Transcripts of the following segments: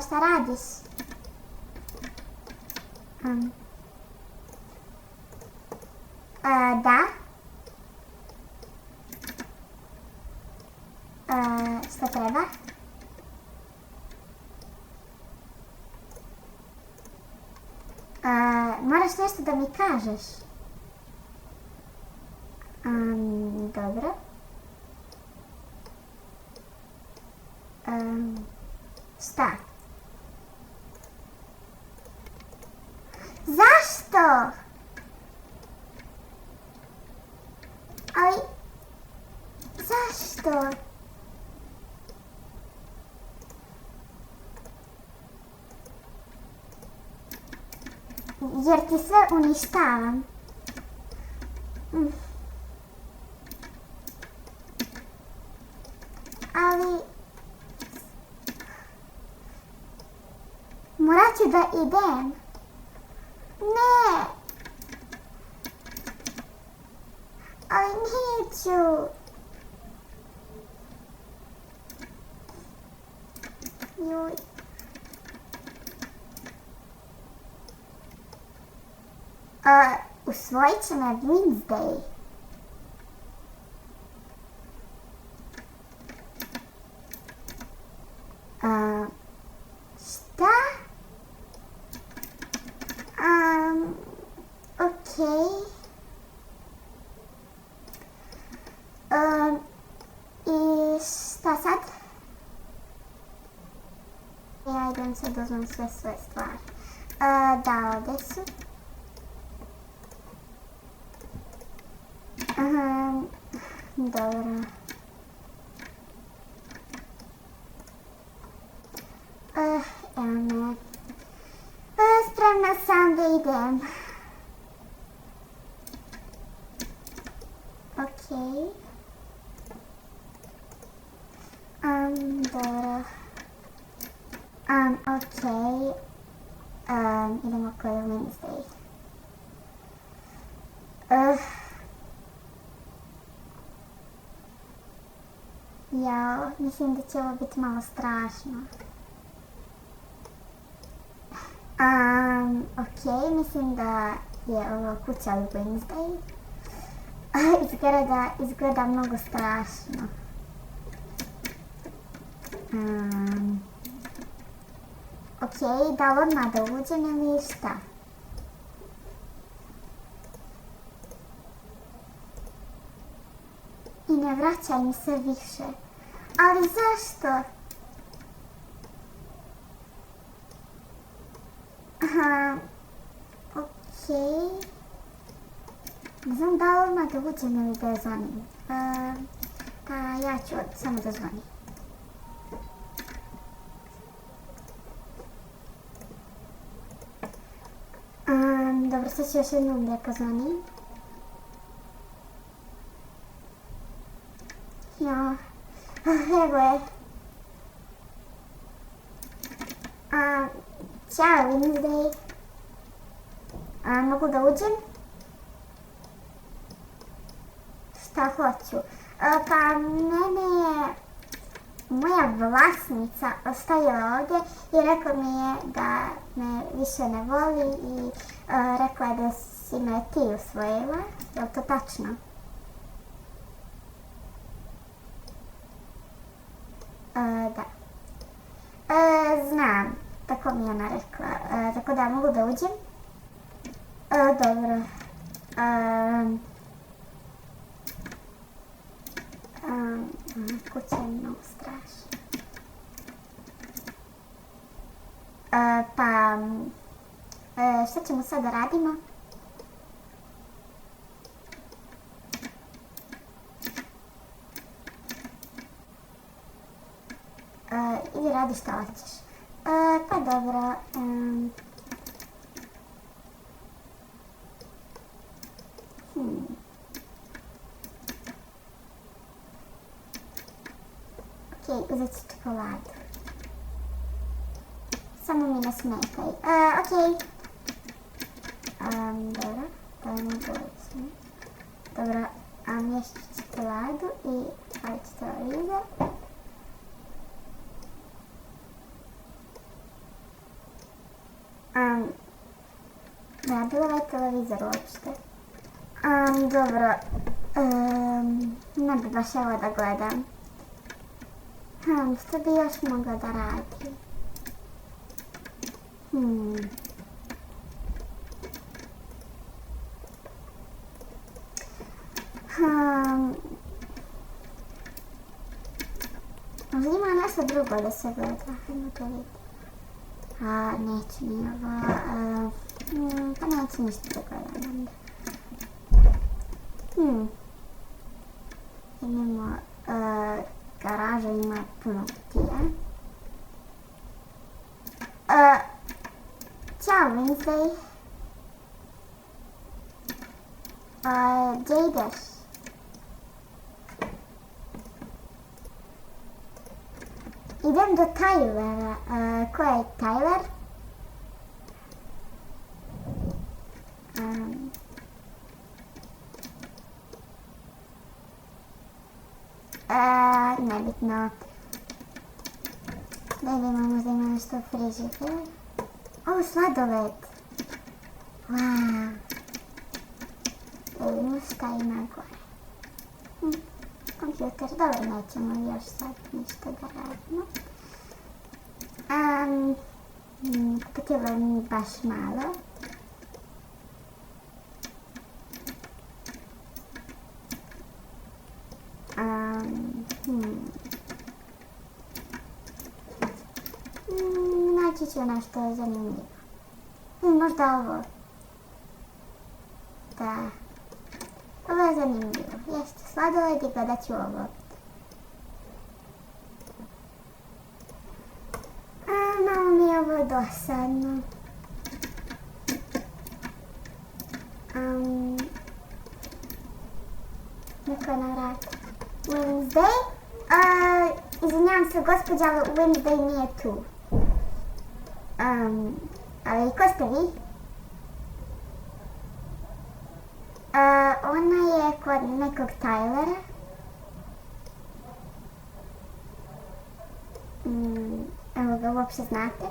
šta radiš? Da. Šta treba? Moraš nešto da mi kažeš. Dobro. Šta? Zašto? Ali... Zašto? Jer ti sve uništavam. Ali... Morat ću da idem. Ne. Ali neću. Juj. Usvojit će me Wednesday. Šta? Okej. I šta sad? Ja idem sad uzmem sve svoje stvari. Da, ovdje su. Dobro. Evo me. Spremna sam da idem. Okej. Dobro. Okej. Idemo kod Wednesday. Jao, mislim da će ovo biti malo strašno. Okej, mislim da je ovo kuća u Wednesday. Izgleda mnogo strašno. Okej, da li odmah da uđem ili šta? I ne vraćaj mi se više. Ali zašto? Okej. Ne znam da li odmah da uđem ili da zvonim. Pa ja ću samo da zvonim. Dobro, sad ću još jednom da pozvonim. Ja, evo je. Ćao, Wednesday. Mogu da uđem? Šta hoću? Pa mene je moja vlasnica ostavila ovdje i rekla mi je da me više ne voli i rekla je da si me ti usvojila. Je li to tačno? Da. Znam, tako mi je ona rekla. Tako da mogu da uđem? Dobro. Kuća je mnogo strašna. Pa, šta ćemo sad da radimo? Idi radi šta hoćeš. Pa dobro. Okej, uzet ću čokoladu. Samo mi ne smetaj. Okej. Dobro, to je moguće. Dobro, još ću čokoladu i stavit ću televizor. Radila ovaj televizor uopšte. Dobro, ne bi baš evo da gledam. Što bi još mogla da radi? Možda ima nešto drugo da se gleda, hajmo to vidjeti. Neću ni ovo, pa neću ništa da gledam onda. Imamo, garaža ima puno kutija. Ćao, Wednesday. Gdje ideš? Idem do Tylera. Ko je Tyler? Nebitno. Da vidimo, možda ima nešto u frižideru. O, sladoled. Wow. Da vidimo šta ima gore. Kompjuter, dobro, nećemo još sad ništa da radimo. Kupitila mi baš malo. Naći ću nešto zanimljivo. Možda ovo. Da. Ovo je zanimljivo. Jeste sladoled i gledat ću ovo. Malo mi je ovo dosadno. Neko je na vratu. Wednesday? Izvinjavam se, gospođa, Wednesday nije tu. Ali ko ste vi? Ona je kod nekog Tylera. Evo ga, uopšte znate.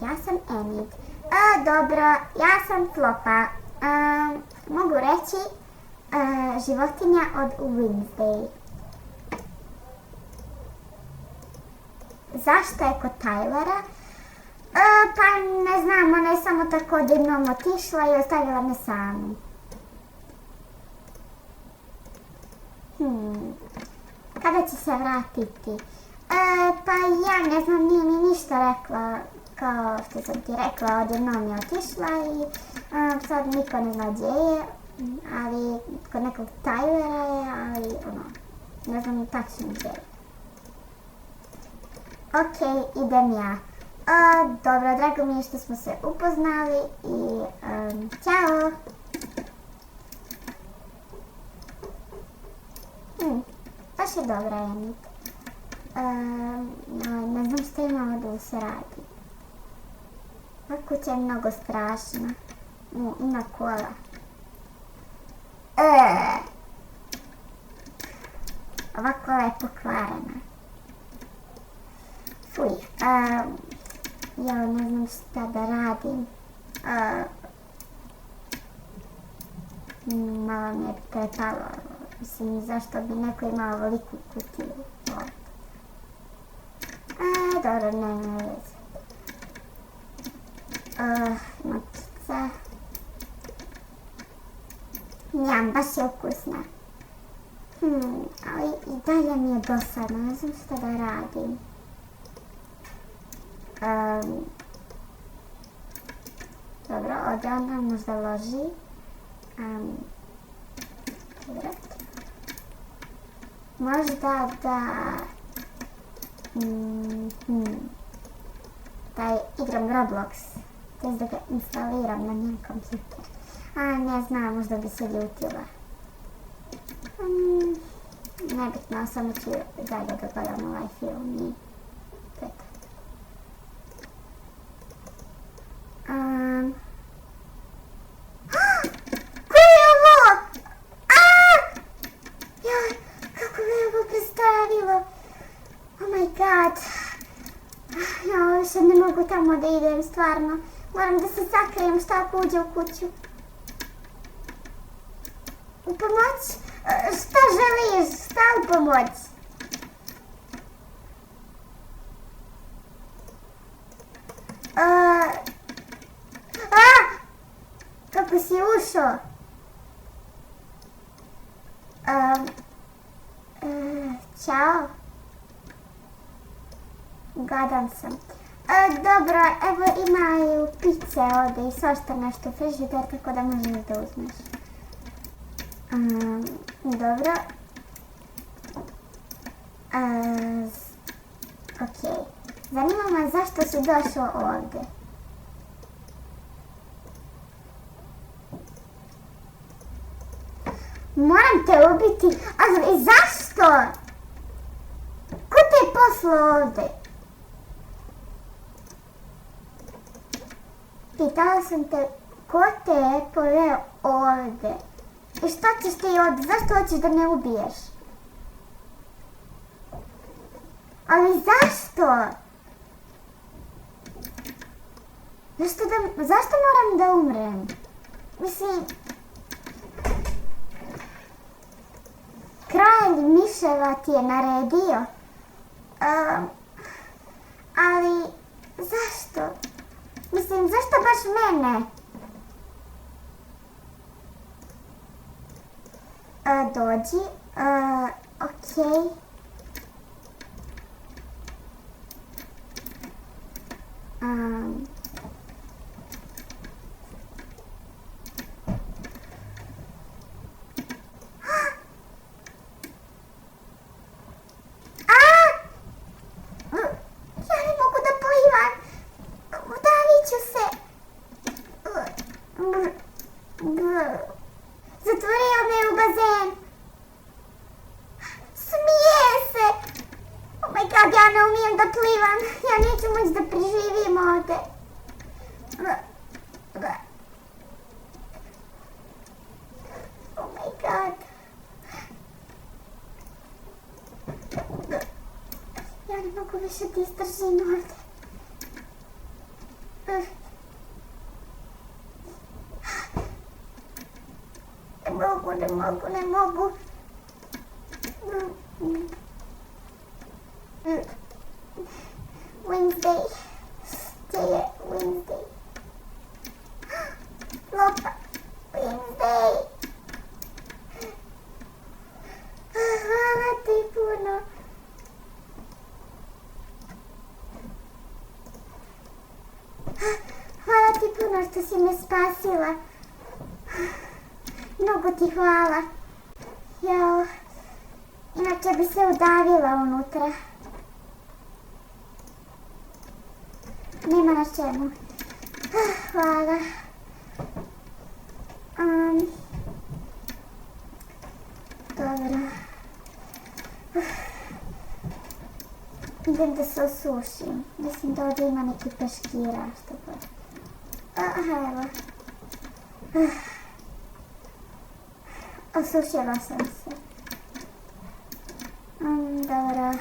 Ja sam Enid. Dobro, ja sam Flopa. Mogu reći životinja od Wednesday. Zašto je kod Tylera? Pa ne znam, ona je samo tako odjednom otišla i ostavila me samu. Kada će se vratiti? Pa ja ne znam, nije mi ništa rekla, kao što sam ti rekla, odjednom je otišla i sad niko ne zna gdje je, ali kod nekog Tylera je, ali ne znam tačno gdje je. Ok, idem ja. Dobro, drago mi je što smo se upoznali i ćao! Baš je dobra, Enid. Ne znam što ima ovdje da se radi. Ova kuća je mnogo strašna. Ima kola. Ova kola je pokvarena. Fuj. Ja ne znam šta da radim. Malo mi je prepalo. Mislim, zašto bi neko imao ovoliku kutiju? Dobro, nema veze. Močica. Njam, baš je ukusna. Ali i dalje mi je dosadno, ne znam šta da radim. Dobro, ovdje ona možda loži. Možda da igram Roblox, to je da ga instaliram na njen kompjuter. Ne znam, možda bi se ljutila. Nebitno, samo ću dalje da gledam ovaj film i to je to. Ko je ovo? Joj, kako me je ovo predstavilo. Oh my god. mogu tamo da idem, stvarno. Moram da se sakrijem šta ako uđe u kuću. Pomoć? Šta želiš? Šta u pomoć? Kako si ušao? Ćao. Gadan sam. Dobro, evo imaju pice ovdje i svašta nešto u frižider, tako da možeš da uzmeš. Dobro. Ok. Zanima me zašto si došao ovdje. Moram te ubiti, ali zašto? Ko te je poslao ovdje? Pitala sam te, ko te je poveo ovdje? I šta ćeš ti ovdje? Zašto hoćeš da me ubiješ? Ali zašto? Zašto moram da umrem? Mislim... Kralj miševa ti je naredio. Ali... Zašto? Mislim, zašto baš mene? Dođi. Okej. Zatvorio me u bazen. Smije se. Oh my god, ja ne umijem da plivam. Ja neću moći da preživim ovdje. Oh my god. Ja ne mogu više da izdržim ovdje. Ne mogu. Wednesday. Gdje je Wednesday? Lopa. Wednesday. Hvala ti puno. Hvala ti puno što si me spasila. Mnogo ti hvala. Jao, inače bi se udavila unutra. Nema na čemu. Hvala. Dobro. Idem da se osušim. Mislim da ovdje ima neki peškira, što god. Evo. Osušila sam se. Dobro.